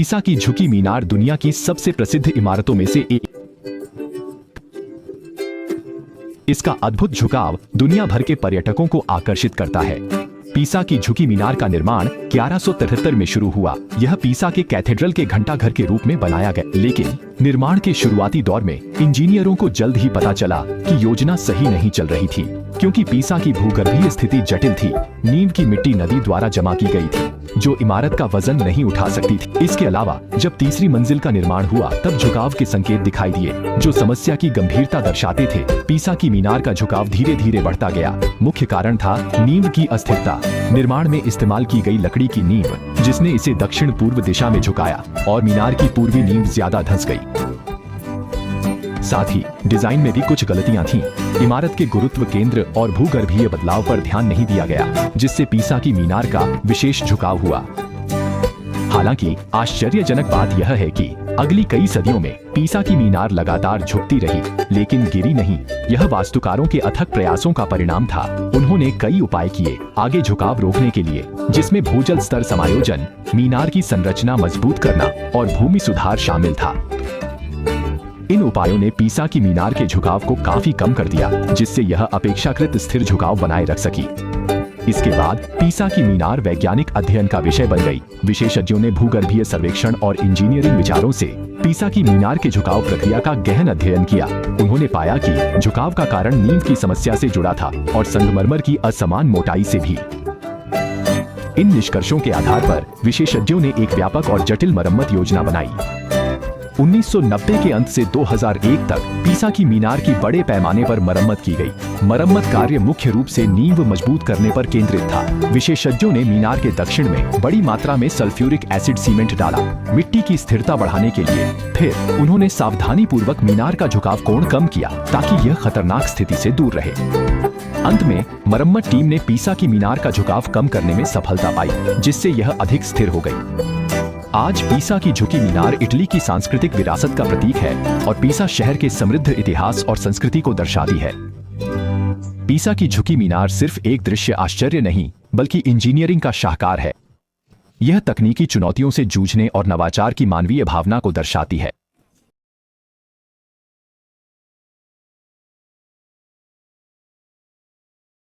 पीसा की झुकी मीनार दुनिया की सबसे प्रसिद्ध इमारतों में से एक। इसका अद्भुत झुकाव दुनिया भर के पर्यटकों को आकर्षित करता है। पीसा की झुकी मीनार का निर्माण 1173 में शुरू हुआ। यह पीसा के कैथेड्रल के घंटाघर के रूप में बनाया गया, लेकिन निर्माण के शुरुआती दौर में इंजीनियरों को जल्द ही पता चला कि योजना सही नहीं चल रही थी, क्योंकि पीसा की भूगर्भीय स्थिति जटिल थी। नींव की मिट्टी नदी द्वारा जमा की गई थी, जो इमारत का वजन नहीं उठा सकती थी। इसके अलावा जब तीसरी मंजिल का निर्माण हुआ, तब झुकाव के संकेत दिखाई दिए, जो समस्या की गंभीरता दर्शाते थे। पीसा की मीनार का झुकाव धीरे धीरे बढ़ता गया। मुख्य कारण था नींव की अस्थिरता। निर्माण में इस्तेमाल की गई लकड़ी की नींव, जिसने इसे दक्षिण पूर्व दिशा में झुकाया, और मीनार की पूर्वी नींव ज्यादा धंस गई। साथ ही डिजाइन में भी कुछ गलतियां थीं। इमारत के गुरुत्व केंद्र और भूगर्भीय बदलाव पर ध्यान नहीं दिया गया, जिससे पीसा की मीनार का विशेष झुकाव हुआ। हालांकि आश्चर्यजनक बात यह है कि अगली कई सदियों में पीसा की मीनार लगातार झुकती रही, लेकिन गिरी नहीं। यह वास्तुकारों के अथक प्रयासों का परिणाम था। उन्होंने कई उपाय किए आगे झुकाव रोकने के लिए, जिसमें भूजल स्तर समायोजन, मीनार की संरचना मजबूत करना और भूमि सुधार शामिल था। इन उपायों ने पीसा की मीनार के झुकाव को काफी कम कर दिया, जिससे यह अपेक्षाकृत स्थिर झुकाव बनाए रख सकी। इसके बाद पीसा की मीनार वैज्ञानिक अध्ययन का विषय बन गई। विशेषज्ञों ने भूगर्भीय सर्वेक्षण और इंजीनियरिंग विचारों से पीसा की मीनार के झुकाव प्रक्रिया का गहन अध्ययन किया। उन्होंने पाया कि झुकाव का कारण नींव की समस्या से जुड़ा था और संगमरमर की असमान मोटाई से भी। इन निष्कर्षों के आधार पर विशेषज्ञों ने एक व्यापक और जटिल मरम्मत योजना बनाई। 1990 के अंत से 2001 तक पीसा की मीनार की बड़े पैमाने पर मरम्मत की गई। मरम्मत कार्य मुख्य रूप से नींव मजबूत करने पर केंद्रित था। विशेषज्ञों ने मीनार के दक्षिण में बड़ी मात्रा में सल्फ्यूरिक एसिड सीमेंट डाला, मिट्टी की स्थिरता बढ़ाने के लिए। फिर उन्होंने सावधानी पूर्वक मीनार का झुकाव कोण कम किया, ताकि यह खतरनाक स्थिति से दूर रहे। अंत में मरम्मत टीम ने पीसा की मीनार का झुकाव कम करने में सफलता पाई, जिससे यह अधिक स्थिर हो गई। आज पीसा की झुकी मीनार इटली की सांस्कृतिक विरासत का प्रतीक है और पीसा शहर के समृद्ध इतिहास और संस्कृति को दर्शाती है। पीसा की झुकी मीनार सिर्फ एक दृश्य आश्चर्य नहीं, बल्कि इंजीनियरिंग का शाहकार है। यह तकनीकी चुनौतियों से जूझने और नवाचार की मानवीय भावना को दर्शाती है।